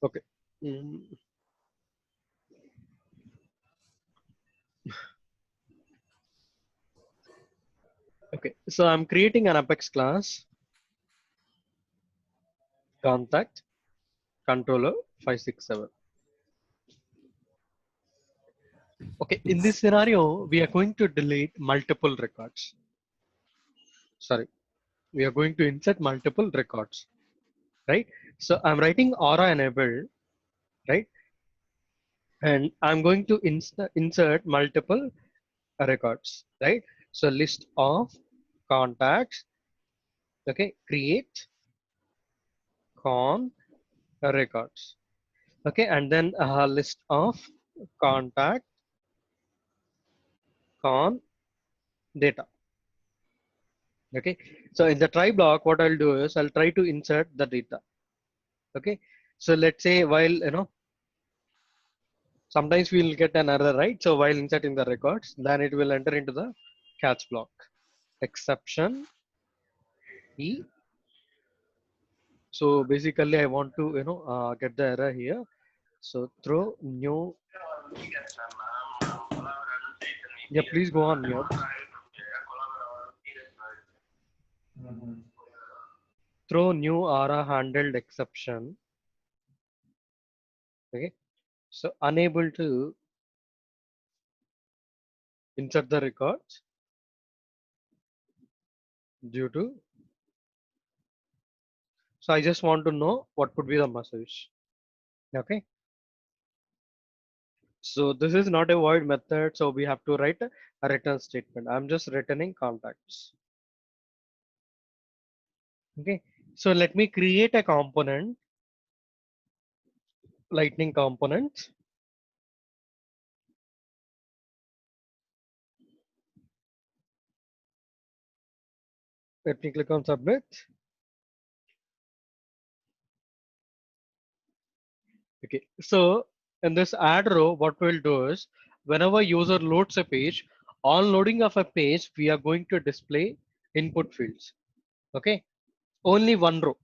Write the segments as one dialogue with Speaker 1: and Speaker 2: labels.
Speaker 1: Okay. Mm, okay. So I'm creating an Apex class, contact controller 567. Okay. In this scenario, we are going to delete multiple records. Sorry, we are going to insert multiple records, right? So I'm writing aura enable, right? And I'm going to insert multiple records, right? So list of contacts, okay, create con records, okay, and then a list of contact con data, okay. So in the try block, what I'll do is I'll try to insert the data, okay. So let's say while sometimes we'll get an error, right? So while inserting the records, then it will enter into the catch block, exception e. So basically I want to get the error here. So throw new. Yeah, please go on mute. Throw new aura handled exception. Okay. So unable to insert the records due to. So I just want to know what could be the message. Okay. So this is not a void method. So we have to write a return statement. I'm just returning contacts. Okay. So let me create a component, lightning component. Let me click on submit. Okay, so in this add row, what we'll do is whenever user loads a page, on loading of a page, we are going to display input fields. Okay, only one row.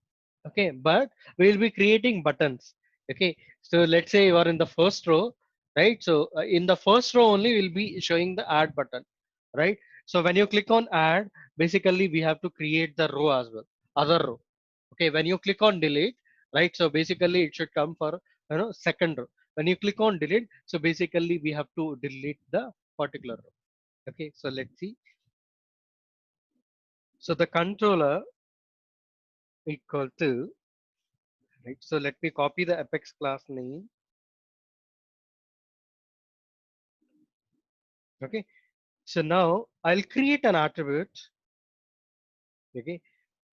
Speaker 1: Okay, but we'll be creating buttons. Okay, so let's say you are in the first row, right? So in the first row only, we'll be showing the add button, right? So when you click on add, basically we have to create the row as well, other row. Okay, when you click on delete, right? So basically it should come for second row. When you click on delete, so basically we have to delete the particular row. Okay, so let's see. So the controller equal to, right? So let me copy the Apex class name. Okay, so now I'll create an attribute. Okay,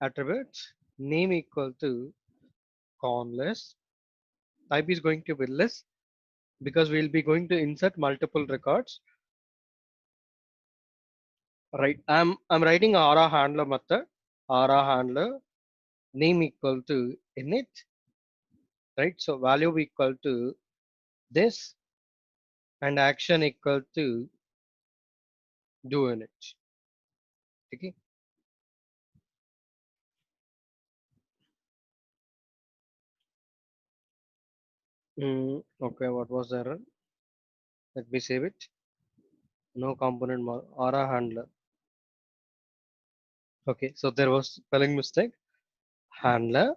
Speaker 1: attribute name equal to con list. Type is going to be list because we'll be going to insert multiple records. Right, I'm writing aura handler method. Aura handler name equal to init, right? So value equal to this and action equal to do init. Okay. Okay, what was the error? Let me save it. No component aura handler. Okay, so there was spelling mistake. Handler.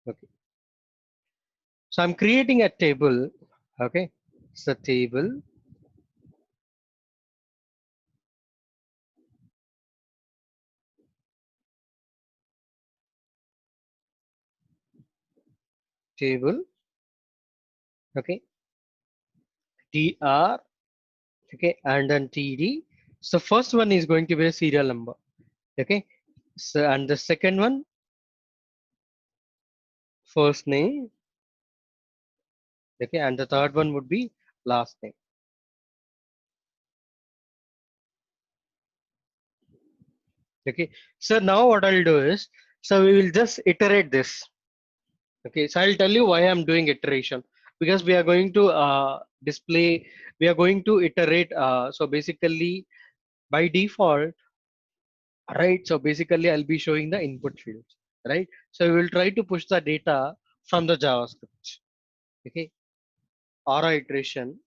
Speaker 1: Okay. So I'm creating a table. Okay. So table table. Okay. TR. Okay, and then TD. So first one is going to be a serial number. Okay. So and the second one, first name. Okay, and the third one would be last name. Okay. So now what I'll do is, so we will just iterate this. Okay. So I'll tell you why I'm doing iteration, because we are going to display. We are going to iterate. So basically, by default, right? So basically, I'll be showing the input fields, right? So we will try to push the data from the JavaScript. Okay, aura iteration.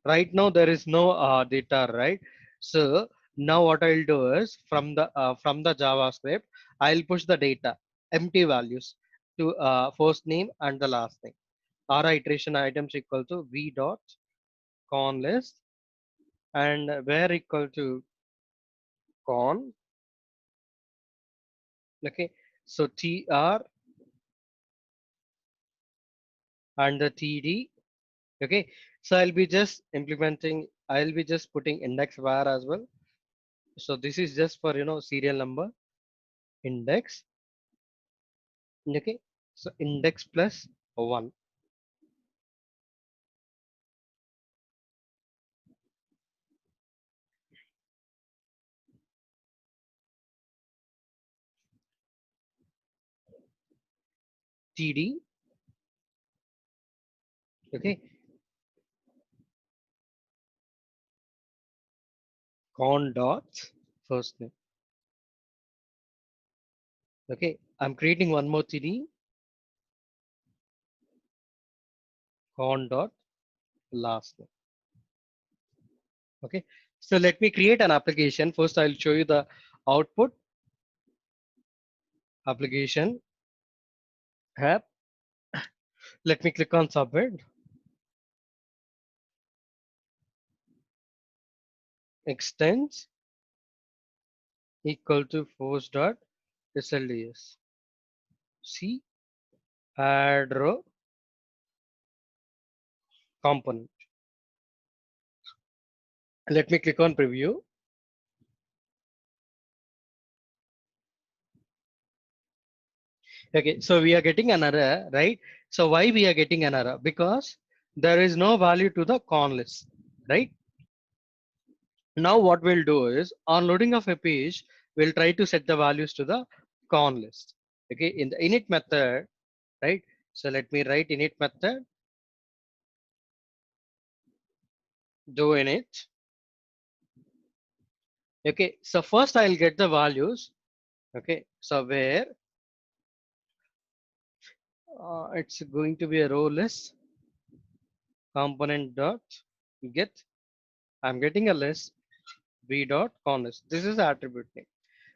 Speaker 1: Right now there is no data, right? So now what I'll do is from the JavaScript, I'll push the data, empty values to first name and the last name. Aura iteration items equal to v dot con list and where equal to con. Okay, so tr and the td. Okay, so I'll be just putting index var as well. So this is just for serial number index. Okay, so index plus 1 td. Okay, con dot first name. Okay, I'm creating one more td, con dot last name. Okay, so let me create an application. First, I'll show you the output application app. Let me click on submit. Extends equal to force dot slds. See, add row component. Let me click on preview. Okay, so we are getting an error, right? So why we are getting an error? Because there is no value to the con list, right? Now what we'll do is on loading of a page, we'll try to set the values to the con list. Okay, in the init method, right? So let me write init method, do init. Okay, so first I'll get the values. Okay, so where it's going to be a row list component dot get. I'm getting a list v dot con list. This is the attribute name.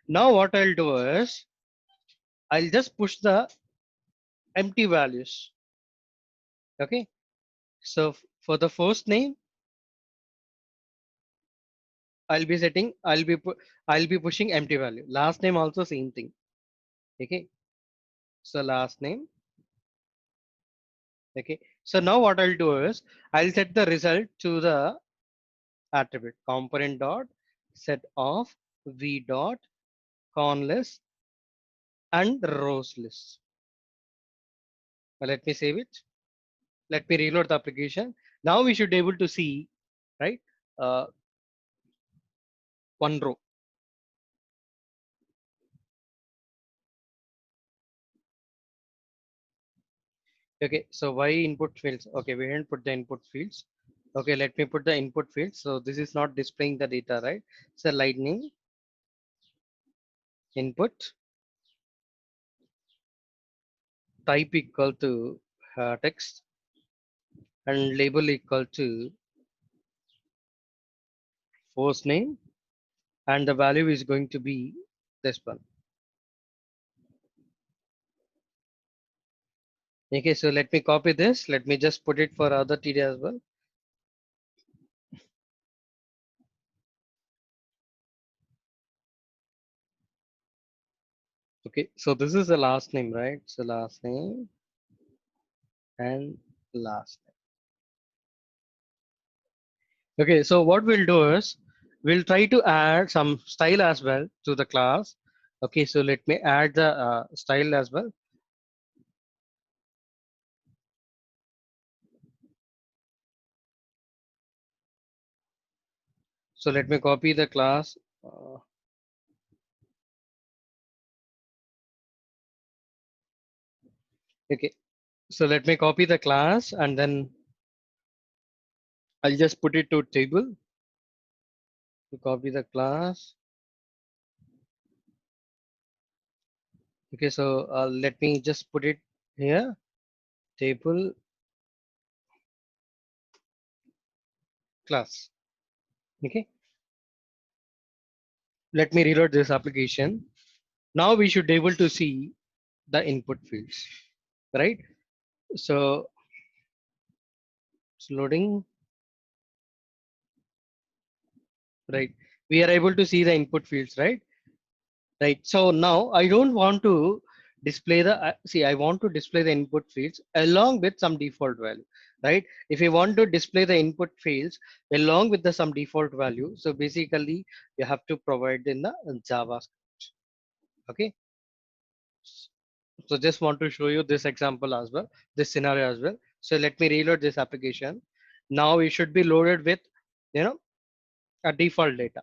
Speaker 1: Now what I'll do is I'll just push the empty values. Okay, so for the first name, I'll be pushing empty value. Last name also same thing. Okay, so last name. Okay, so now what I'll do is I'll set the result to the attribute component dot set of v dot con list and rows list. Let me save it. Let me reload the application. Now we should be able to see, right? Uh, one row. Okay, so why input fields? Okay, we didn't put the input fields. Okay, let me put the input fields. So this is not displaying the data, right? So lightning input type equal to text and label equal to first name and the value is going to be this one. Okay, so let me copy this. Let me just put it for other TD as well. Okay, so this is the last name, right? So last name and last name. Okay, so what we'll do is we'll try to add some style as well to the class. Okay, so let me add the style as well. So let me copy the class. Okay, so let me copy the class and then I'll just put it to table to copy the class. Okay, so let me just put it here. Table class. Okay, let me reload this application. Now we should be able to see the input fields, right? So it's loading, right? We are able to see the input fields, right? Right. So now I don't want to display the, see, I want to display the input fields along with some default value, right? If you want to display the input fields along with the some default value, so basically you have to provide in the JavaScript. Okay. So just want to show you this example as well, this scenario as well. So let me reload this application. Now it should be loaded with, you know, a default data.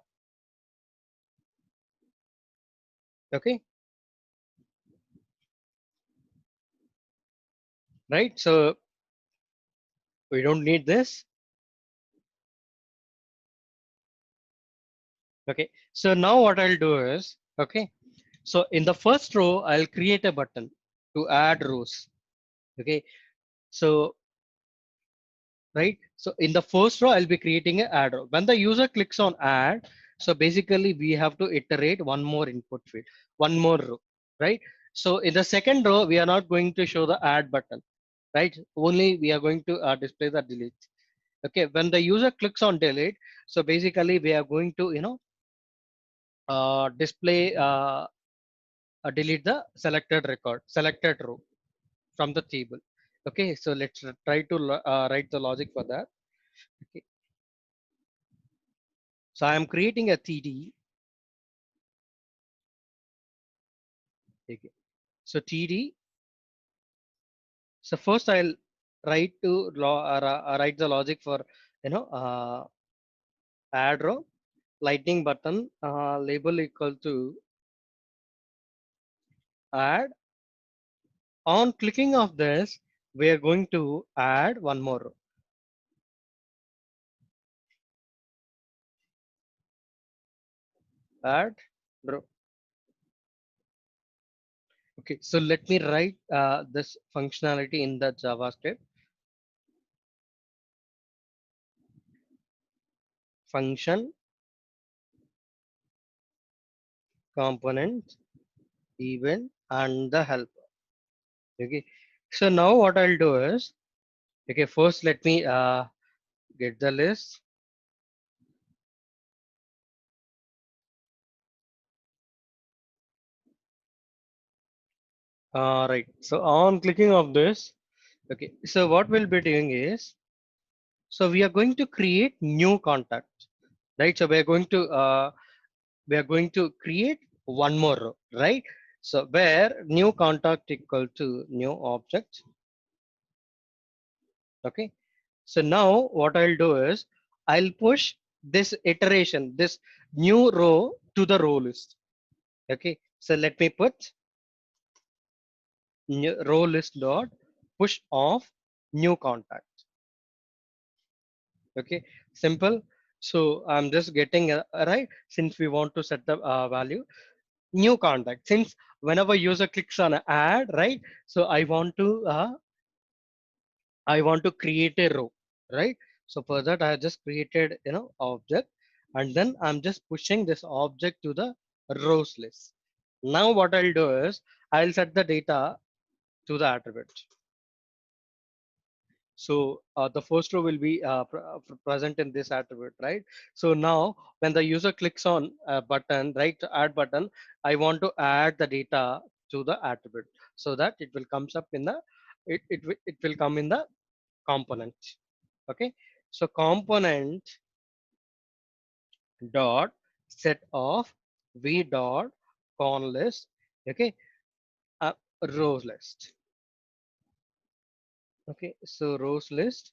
Speaker 1: Okay. Right. So we don't need this. Okay. So now what I'll do is, okay. So in the first row, I'll create a button to add rows. Okay. So, right. So in the first row, I'll be creating an add row. When the user clicks on add, so basically we have to iterate one more input field, one more row, right? So in the second row, we are not going to show the add button, right? Only we are going to display the delete. Okay. When the user clicks on delete, so basically we are going to, display delete the selected record, selected row from the table. Okay, so let's try to write the logic for that. Okay, so I am creating a TD. Okay, so TD. So first I'll write the logic for add row lightning button label equal to add. On clicking of this, we are going to add one more row. Add row. Okay, so let me write this functionality in the JavaScript. Function component event and the helper. Okay, so now what I'll do is, okay, first let me get the list. Right, so on clicking of this, okay, so what we'll be doing is, so we are going to create new contact, right? So we are going to create one more row, right? So where new contact equal to new object. Okay, so now what I'll do is I'll push this iteration, this new row to the row list. Okay, so let me put new row list dot push of new contact. Okay, simple. So I'm just getting right, since we want to set the value new contact, since whenever user clicks on add, right? So I want to create a row, right? So for that, I just created, object, and then I'm just pushing this object to the rows list. Now what I'll do is I'll set the data to the attribute. So the first row will be present in this attribute, right? So now when the user clicks on a button, right, to add button, I want to add the data to the attribute so that it will comes up in the, it will come in the component. Okay, so component dot set of v dot con list. Okay, uh, rows list. Okay, so rows list.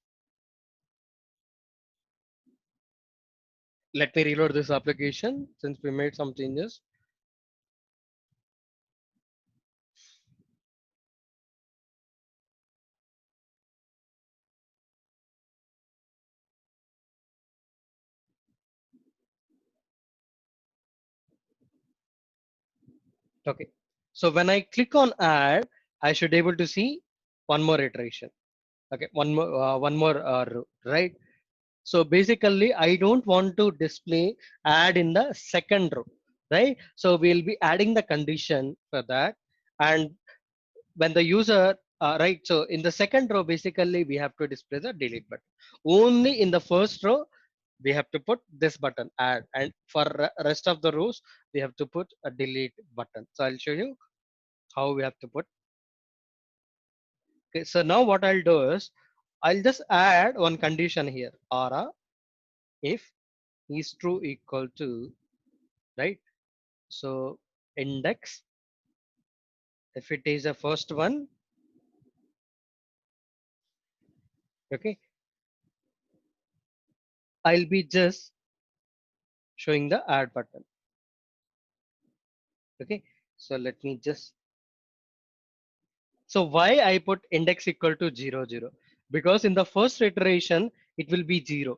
Speaker 1: Let me reload this application since we made some changes. Okay, So when I click on add, I should able to see one more iteration. Okay, one more row, right? So basically, I don't want to display add in the second row, right? So we'll be adding the condition for that. And when the user, right, so in the second row, basically we have to display the delete button. Only in the first row, we have to put this button add, and for rest of the rows, we have to put a delete button. So I'll show you how we have to put. Okay, so now what I'll do is I'll just add one condition here. Aura if is true equal to, right? So index, if it is the first one, okay, I'll be just showing the add button. Okay, so let me just, so why I put index equal to 0, 0? Because in the first iteration, it will be 0,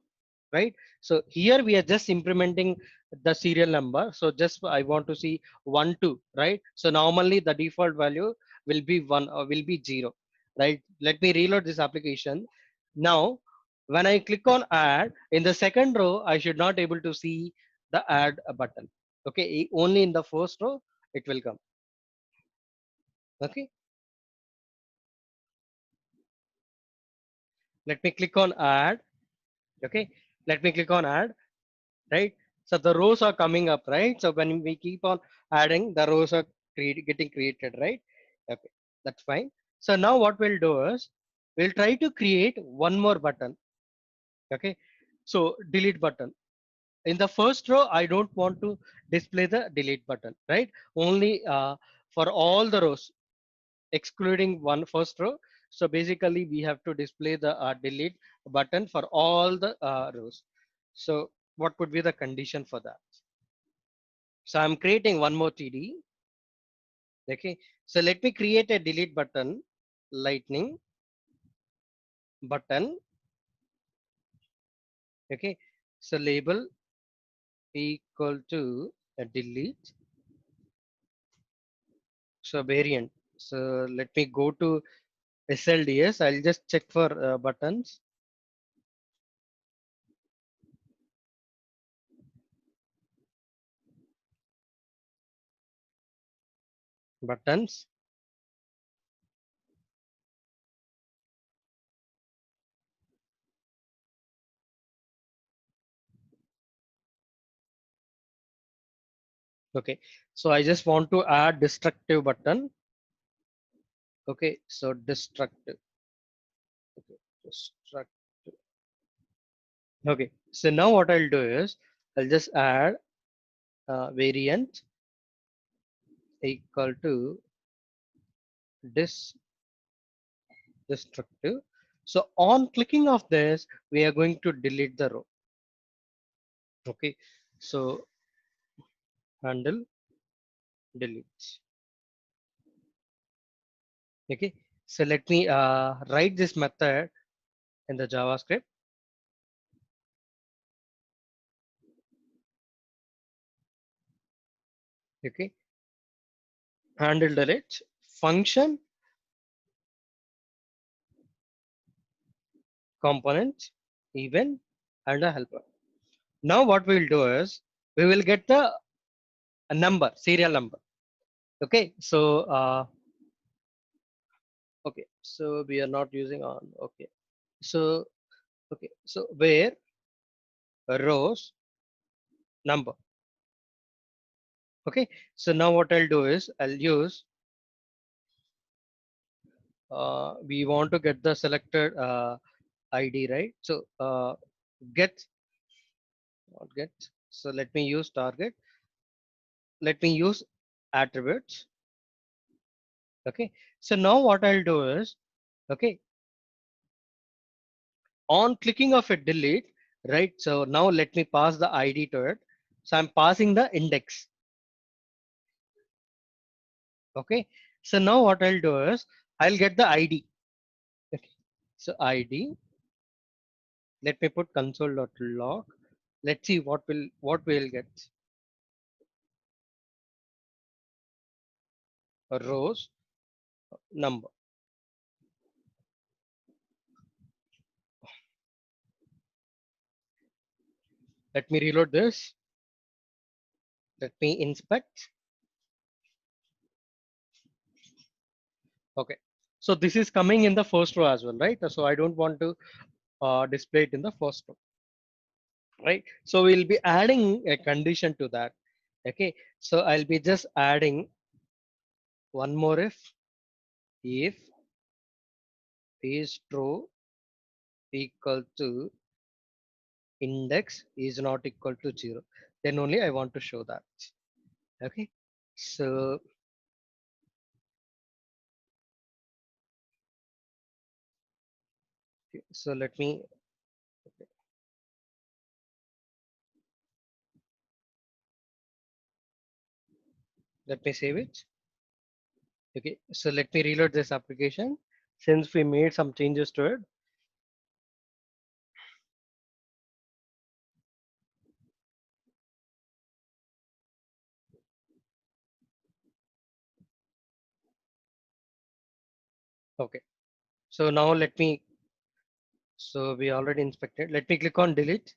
Speaker 1: right? So here we are just implementing the serial number. So just I want to see 1, 2, right? So normally the default value will be 1 or will be 0, right? Let me reload this application. Now, when I click on add, in the second row, I should not able to see the add button. Okay, only in the first row, it will come. Okay, let me click on add. Okay, let me click on add, right? So the rows are coming up, right? So when we keep on adding, the rows are getting created, right? Okay, that's fine. So now what we'll do is we'll try to create one more button. Okay, so delete button. In the first row, I don't want to display the delete button, right? Only for all the rows excluding one first row. So basically we have to display the delete button for all the rows. So what would be the condition for that? So I'm creating one more TD. Okay. So let me create a delete button, lightning button. Okay. So label equal to a delete. So variant. So let me go to SLDS. I'll just check for buttons. Buttons. Okay. So I just want to add destructive button. Okay. So destructive. Okay. Destructive. Okay. So now what I'll do is I'll just add variant equal to destructive. So on clicking of this, we are going to delete the row. Okay. So handle delete. Okay. So let me write this method in the JavaScript. Okay. Handle delete function component event and a helper. Now what we'll do is we will get the a number, serial number. Okay. So okay. So we are not using on. Okay. So okay. So where rows number. Okay. So now what I'll do is I'll use we want to get the selected ID, right? So get not get. So let me use target. Let me use attributes. Okay. So now what I'll do is okay, on clicking of a delete, right? So now let me pass the ID to it. So I'm passing the index. Okay. So now what I'll do is I'll get the ID. Okay. So ID, let me put console.log. Let's see what we'll get. rows number. Let me reload this. Let me inspect. Okay. So this is coming in the first row as well, right? So I don't want to display it in the first row, right? So we'll be adding a condition to that. Okay. So I'll be just adding one more if page row equal to index is not equal to 0, then only I want to show that. Okay. So so let me save it. Okay, so let me reload this application since we made some changes to it. Okay, so now so we already inspected. Let me click on delete.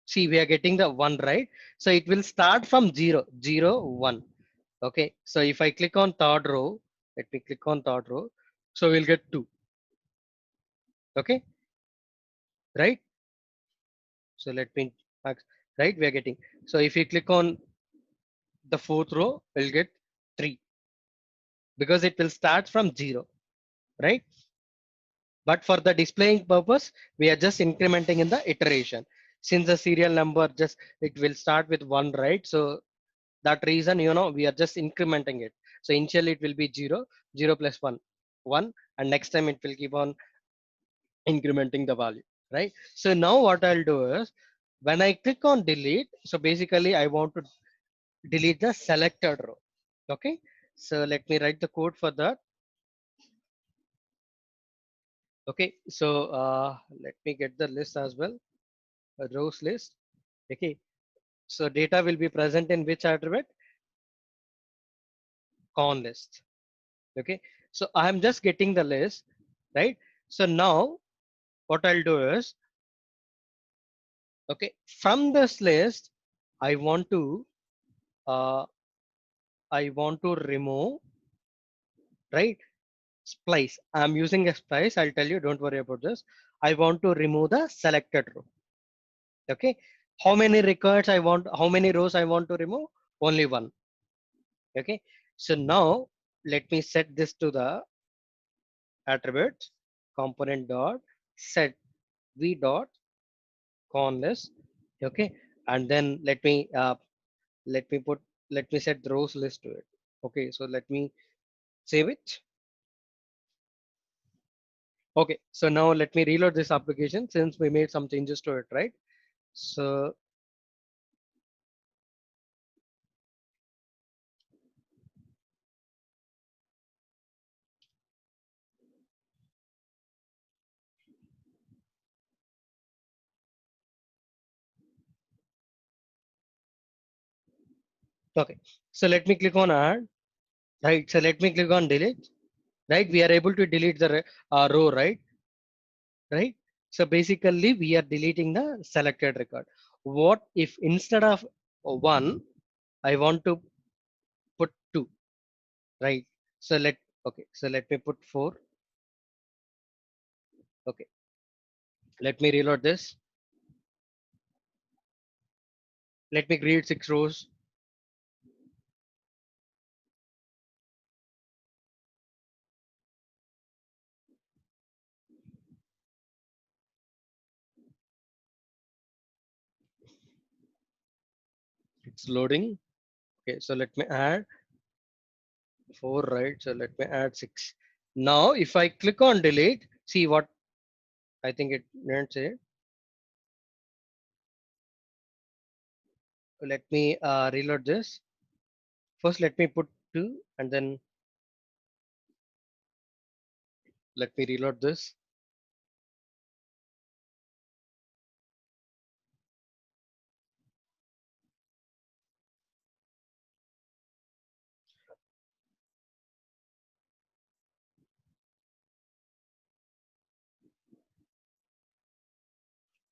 Speaker 1: See, we are getting the one, right? So it will start from 0, 0, 1. Okay, so if I click on third row, let me click on third row. So we'll get 2. Okay, right? So let me, right? We are getting. So if you click on the fourth row, we'll get 3 because it will start from 0, right? But for the displaying purpose, we are just incrementing in the iteration. Since the serial number just, it will start with 1, right? So that reason, we are just incrementing it. So initially it will be 0, 0 plus 1, 1, and next time it will keep on incrementing the value, right? So now what I'll do is, when I click on delete, so basically I want to delete the selected row. Okay. So let me write the code for that. Okay. So let me get the list as well, a rows list. Okay. So data will be present in which attribute? Con list. Okay. So I'm just getting the list, right? So now what I'll do is, okay, from this list, I want to, uh, I want to remove, right? Splice. I'm using a splice. I'll tell you, don't worry about this. I want to remove the selected row. Okay. How many records I want, how many rows I want to remove? Only one. Okay. So now let me set this to the attribute component dot set v dot con list. Okay. And then let me put, let me set the rows list to it. Okay. So let me save it. Okay. So now let me reload this application since we made some changes to it, right? So okay, so let me click on add, right? So let me click on delete, right? We are able to delete the row, right? Right? So basically we are deleting the selected record. What if instead of 1, I want to put 2, right? So okay, so let me put 4. Okay, let me reload this. Let me create 6 rows. It's loading. Okay, so let me add 4, right? So let me add 6. Now if I click on delete, see what I think it didn't say. Let me reload this. First, let me put 2 and then let me reload this.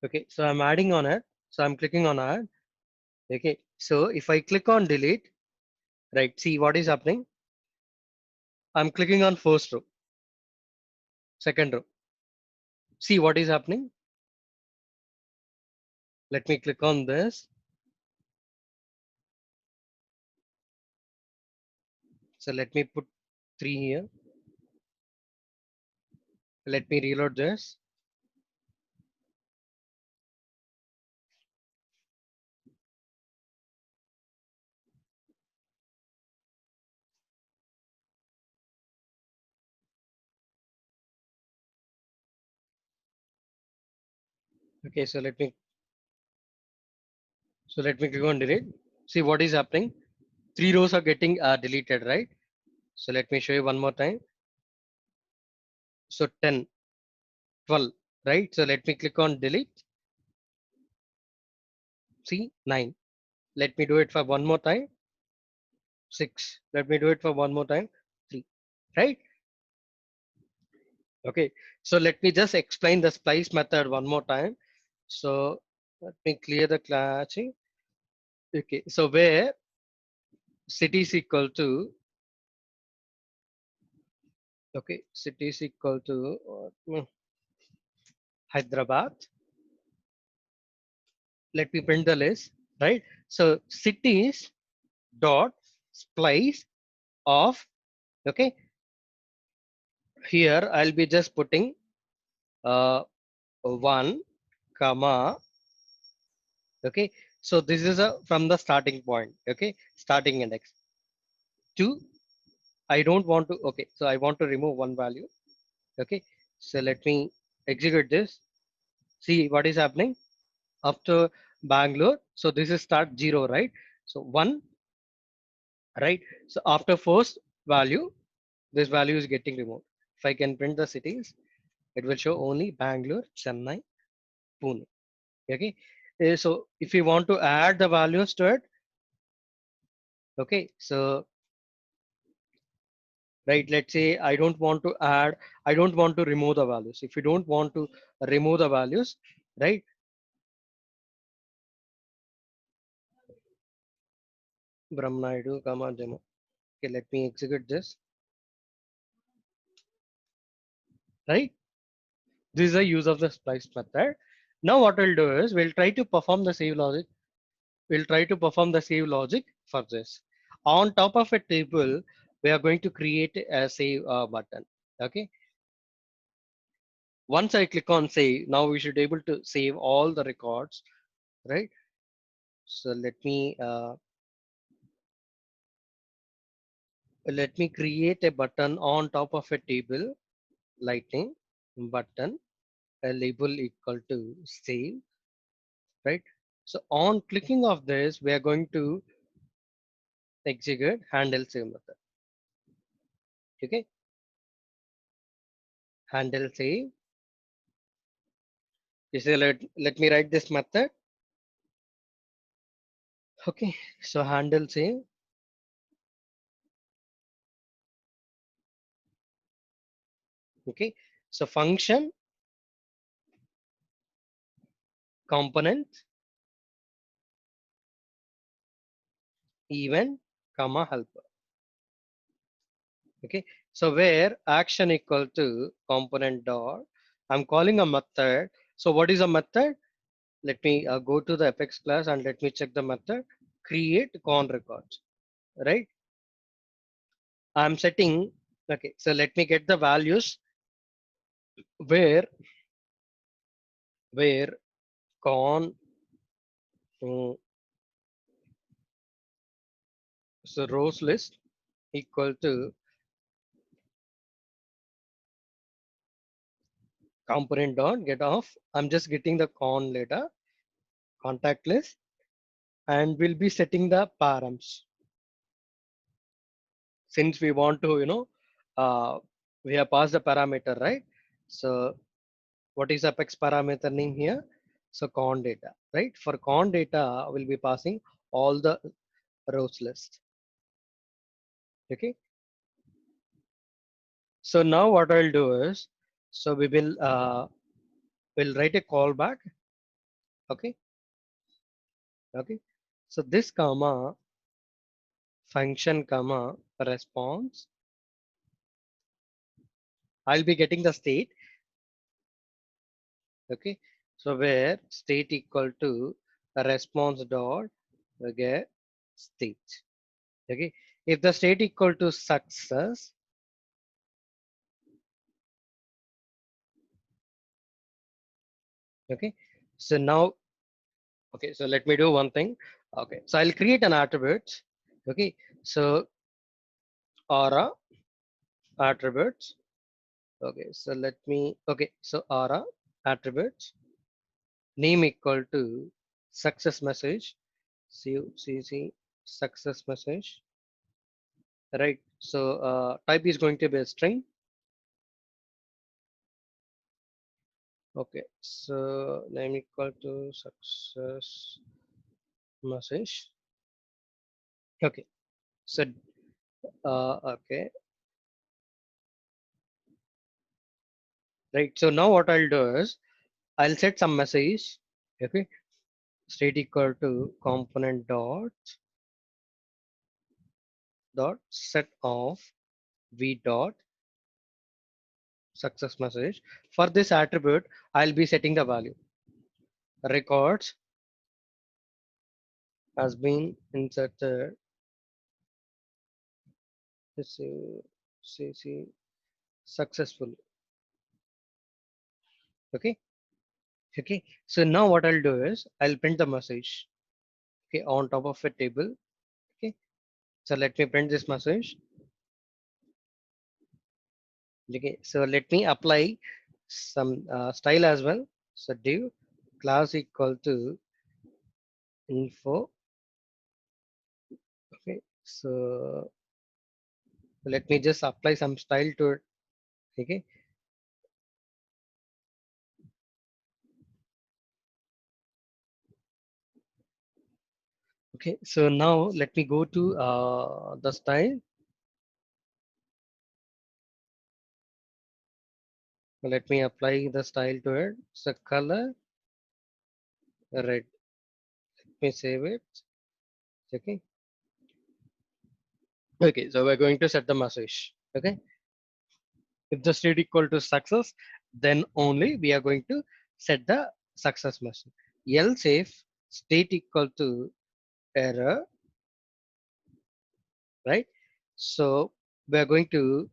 Speaker 1: Okay, so I'm adding on it. So I'm clicking on add. Okay, so if I click on delete, right, see what is happening. I'm clicking on first row, second row. See what is happening. Let me click on this. So let me put 3 here. Let me reload this. Okay, so let me click on delete. See what is happening. 3 rows are getting deleted, right? So let me show you one more time. So 10, 12, right? So let me click on delete. See 9. Let me do it for one more time. 6. Let me do it for one more time. 3, right? Okay. So let me just explain the splice method one more time. So let me clear the caching. Okay. So where city is equal to, okay, city is equal to Hyderabad. Let me print the list, right? So cities dot splice of, okay, here I'll be just putting uh, 1 comma, okay, so this is a from the starting point, okay, starting index 2. I don't want to, okay, so I want to remove one value, okay, so let me execute this. See what is happening after Bangalore. So this is start 0, right? So 1, right? So after first value, this value is getting removed. If I can print the cities, it will show only Bangalore, Chennai, Pune. Okay. So if you want to add the values to it, okay. So right, let's say I don't want to add, I don't want to remove the values. If you don't want to remove the values, right? Brahmanaidu, comma demo. Okay, let me execute this. Right. This is the use of the splice method. Now what we'll do is we'll try to perform the save logic. We'll try to perform the save logic for this. On top of a table, we are going to create a save button. Okay. Once I click on save, now we should be able to save all the records, right? So let me create a button on top of a table, lightning button, a label equal to save, right? So on clicking of this, we are going to execute handle save method. Okay, handle save. You say let me write this method. Okay, so handle save. Okay, so function component event comma helper. Okay, so where action equal to component dot, I'm calling a method. So what is a method? Let me go to the Apex class and let me check the method. Create con records, right? I'm setting. Okay, so let me get the values where con, so rows list equal to component dot get off. I'm just getting the con data contact list, and we'll be setting the params since we want to, we have passed the parameter, right? So what is Apex parameter name here? So con data, right? For con data, we'll be passing all the rows list. Okay. So now what I'll do is, so we'll write a callback. Okay, okay. So this comma function comma response, I'll be getting the state. Okay, so where state equal to a response dot get state. Okay, if the state equal to success, okay, so now, okay, so let me do one thing. Okay, so I'll create an attribute. Okay, so aura attributes. Okay, so let me, okay, so aura attributes name equal to success message. See success message, right? So type is going to be a string. Okay, so name equal to success message. Okay, so okay, right. So now what I'll do is I'll set some message. Okay, state equal to component dot set of v dot success message. For this attribute, I'll be setting the value. Records has been inserted. See successful. Okay. Okay. So now what I'll do is I'll print the message. Okay, on top of a table. Okay. So let me print this message. Okay. So let me apply some style as well. So div class equal to info. Okay. So let me just apply some style to it. Okay. Okay. So now let me go to the style. Let me apply the style to it. So color red. Let me save it. Okay. Okay. So we're going to set the message. Okay. If the state equal to success, then only we are going to set the success message. Else if state equal to error, right? So we are going to,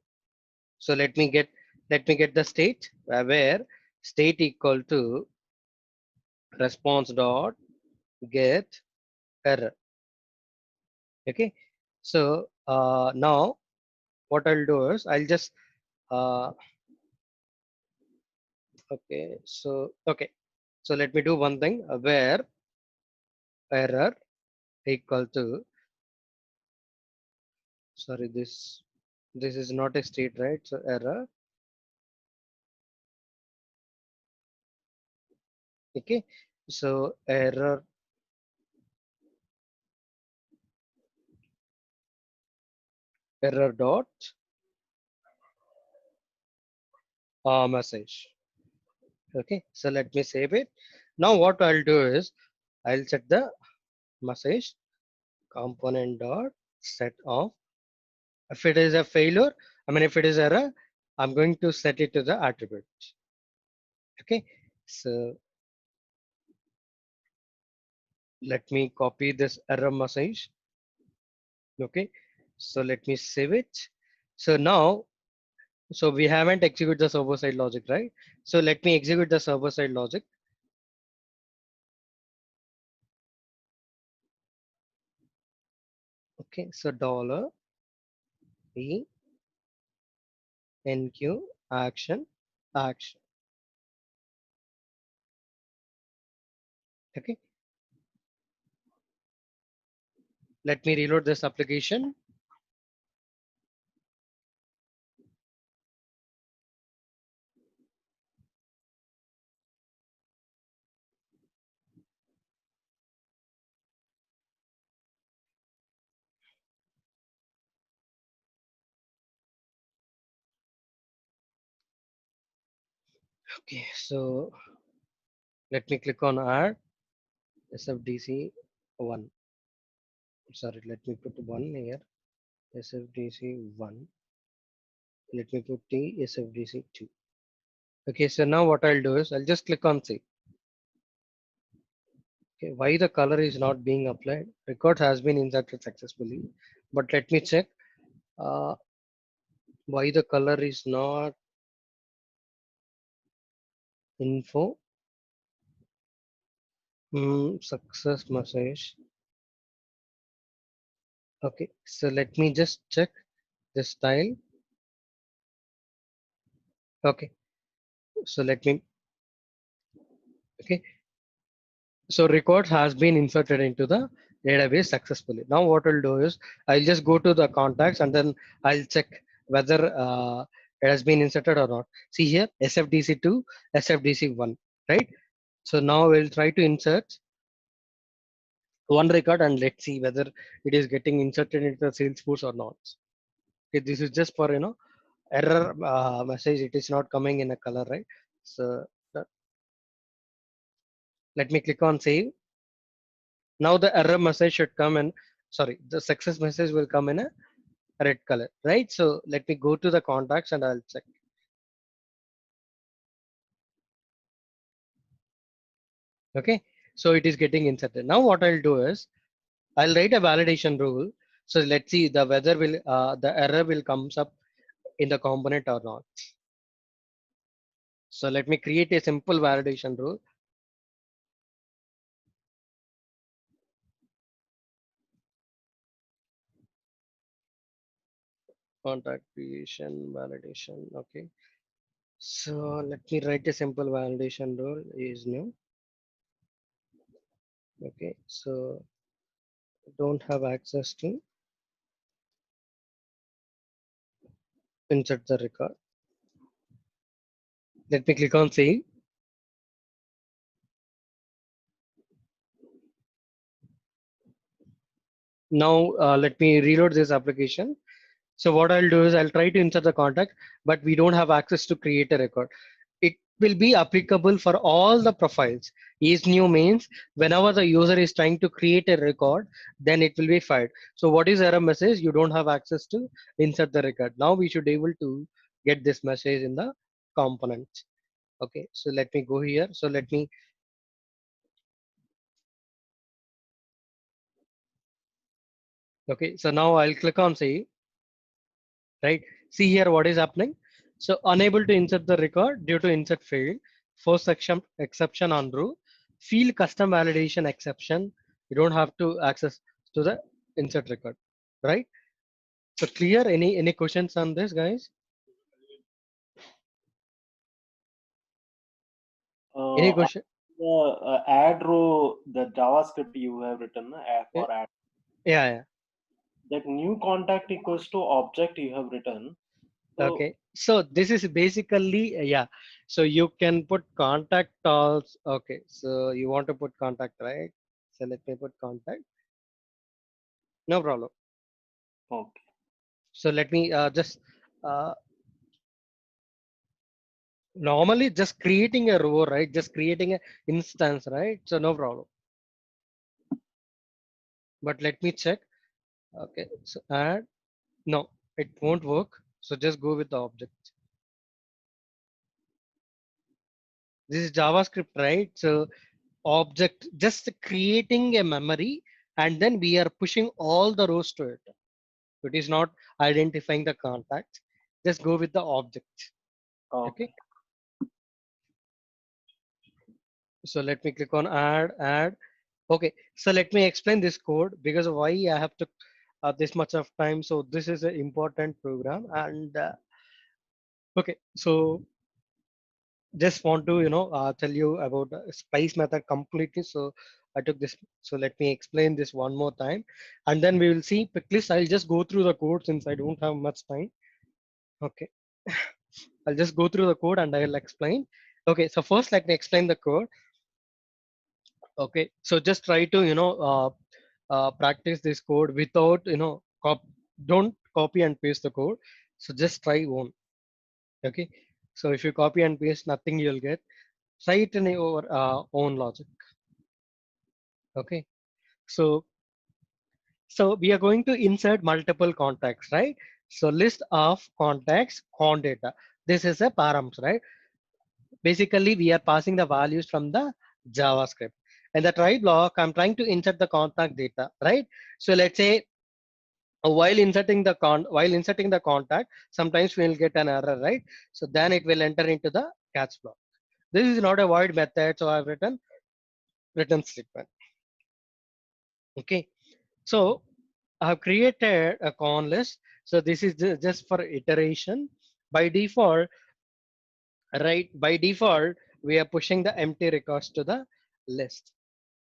Speaker 1: so let me get the state where state equal to response dot get error. Okay. So now what I'll do is I'll just okay. So okay. So let me do one thing where error equal to, sorry, this is not a state, right? So error. Okay. So error dot message. Okay. So let me save it. Now what I'll do is I'll set the message component dot set of, if it is a failure, I mean if it is error, I'm going to set it to the attribute. Okay. So let me copy this error message. Okay. So let me save it. So now, so we haven't executed the server side logic, right? So let me execute the server side logic. Okay. So dollar e nq action. Okay. Let me reload this application. Okay. So let me click on add. SFDC 1. Sorry, let me put 1 here. SFDC 1. Let me put the SFDC 2. Okay, so now what I'll do is I'll just click on save. Okay, why the color is not being applied? Record has been inserted successfully, but let me check uh, why the color is not info. Success message. Okay, so let me just check the style. Okay, so let me. Okay, so record has been inserted into the database successfully. Now what I'll do is I'll just go to the contacts and then I'll check whether it has been inserted or not. See here SFDC2, SFDC1, right? So now we'll try to insert one record and let's see whether it is getting inserted into the Salesforce or not. Okay, this is just for error message. It is not coming in a color, right? So that, let me click on save. Now the error message should come in. Sorry, the success message will come in a red color, right? So let me go to the contacts and I'll check. Okay, so it is getting inserted. Now what I'll do is I'll write a validation rule. So let's see the whether will the error will comes up in the component or not. So let me create a simple validation rule. Contact creation validation. Okay. So let me write a simple validation rule is new. Okay. So don't have access to insert the record. Let me click on save. Now let me reload this application. So what I'll do is I'll try to insert the contact, but we don't have access to create a record. It will be applicable for all the profiles. Is new means whenever the user is trying to create a record, then it will be fired. So what is error message? You don't have access to insert the record. Now we should be able to get this message in the components. Okay, so let me go here. So let me, okay, so now I'll click on save, right? See here what is happening. So unable to insert the record due to insert failed. First section exception on rule. Field custom validation exception. You don't have to access to the insert record, right? So clear. Any questions on this, guys? Any
Speaker 2: Uh,
Speaker 1: question?
Speaker 2: the add row, the JavaScript you have written
Speaker 1: Yeah,
Speaker 2: for add,
Speaker 1: yeah.
Speaker 2: that new contact equals to object you have written. So
Speaker 1: Okay. So this is basically yeah. So you can put contact also. Okay. So you want to put contact, right? So let me put contact. No problem.
Speaker 2: okay,
Speaker 1: So let me just uh, normally just creating a row, right? Just creating an instance, right? So no problem. But let me check. Okay, so add. No, it won't work. So just go with the object. This is JavaScript, right? So object just creating a memory and then we are pushing all the rows to it. It is not identifying the contact. Just go with the object.
Speaker 2: okay.
Speaker 1: Okay. So let me click on add. Okay, so let me explain this code because why I have to this much of time. So this is an important program and okay, so just want to tell you about spice method completely. So I took this. So let me explain this one more time, and then we will see quickly. So I'll just go through the code since I don't have much time. Okay, I'll just go through the code and I'll explain. Okay, so first let me explain the code. Okay, so just try to practice this code without don't copy and paste the code. So just try one. Okay, so if you copy and paste, nothing you'll get. Try it in your own logic. Okay. So so we are going to insert multiple contacts, right? So list of contacts, con data. This is a params, right? Basically, we are passing the values from the JavaScript. And the try block, I'm trying to insert the contact data, right? So let's say while inserting the contact, sometimes we'll get an error, right? So then it will enter into the catch block. This is not a void method, so I've written return statement. Okay. So I have created a con list. So this is just for iteration. By default, right? By default, we are pushing the empty records to the list.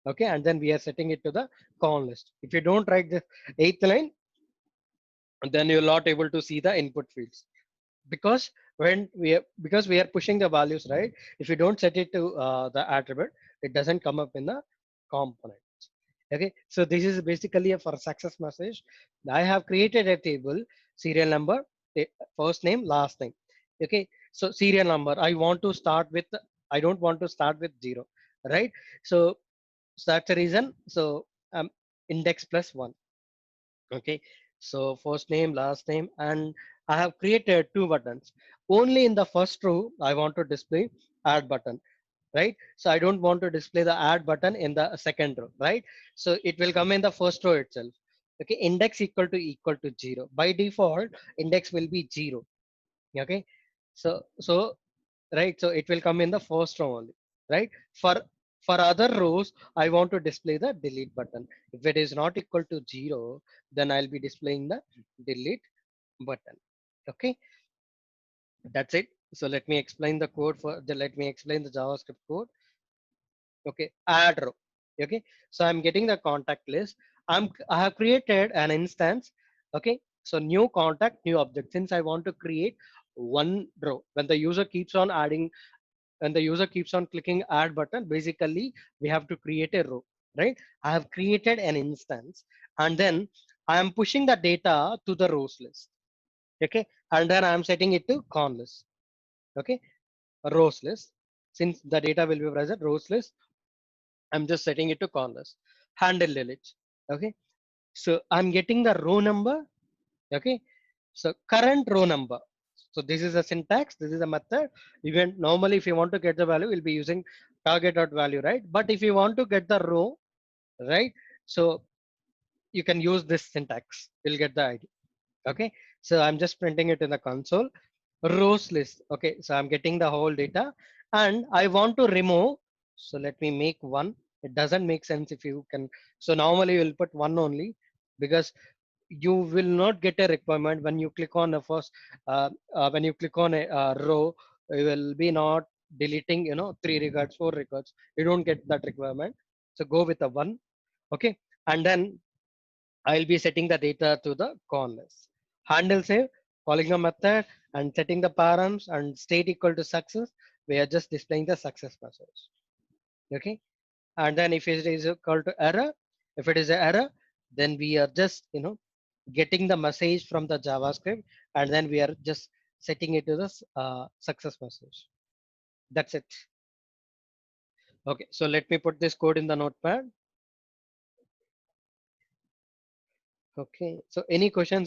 Speaker 1: Okay, and then we are setting it to the con list. If you don't write the eighth line, then you're not able to see the input fields because because we are pushing the values, right? If you don't set it to the attribute, it doesn't come up in the component. Okay, so this is basically a for success message. I have created a table, serial number, first name, last name. Okay, so serial number, I don't want to start with 0, right? So that's the reason. So index plus 1. Okay, so first name, last name, and I have created two buttons. Only in the first row I want to display add button, right? So I don't want to display the add button in the second row, right? So it will come in the first row itself. Okay, index equal to 0. By default, index will be 0. Okay, so right, so it will come in the first row only, right? For other rows, I want to display the delete button. If it is not equal to 0, then I'll be displaying the delete button. Okay, that's it. So let me explain the JavaScript code. Okay, add row. Okay, so I'm getting the contact list. I have created an instance. Okay, so new contact, new object. Since I want to create one row, when the user keeps on clicking add button, basically we have to create a row, right? I have created an instance, and then I am pushing the data to the rows list. Okay, and then I am setting it to con list. Okay, rows list. Since the data will be present rows list, I'm just setting it to con list. Handle delete. Okay, so I'm getting the row number. Okay, so current row number. So this is a syntax, this is a method. Even normally if you want to get the value, we'll be using target.value, right? But if you want to get the row, right, so you can use this syntax, you'll get the ID. Okay, so I'm just printing it in the console. Rows list. Okay, so I'm getting the whole data and I want to remove. So let me make one. It doesn't make sense if you can. So normally you'll put one only because you will not get a requirement when you click on the first when you click on a row, you will be not deleting, 3 records, 4 records. You don't get that requirement. So go with a one. Okay, and then I'll be setting the data to the con list. Handle save, calling a method and setting the params and state equal to success. We are just displaying the success message. Okay. And then if it is equal to error, if it is an error, then we are just, getting the message from the JavaScript and then we are just setting it to the success message. That's it. Okay. So let me put this code in the notepad. Okay. So any questions?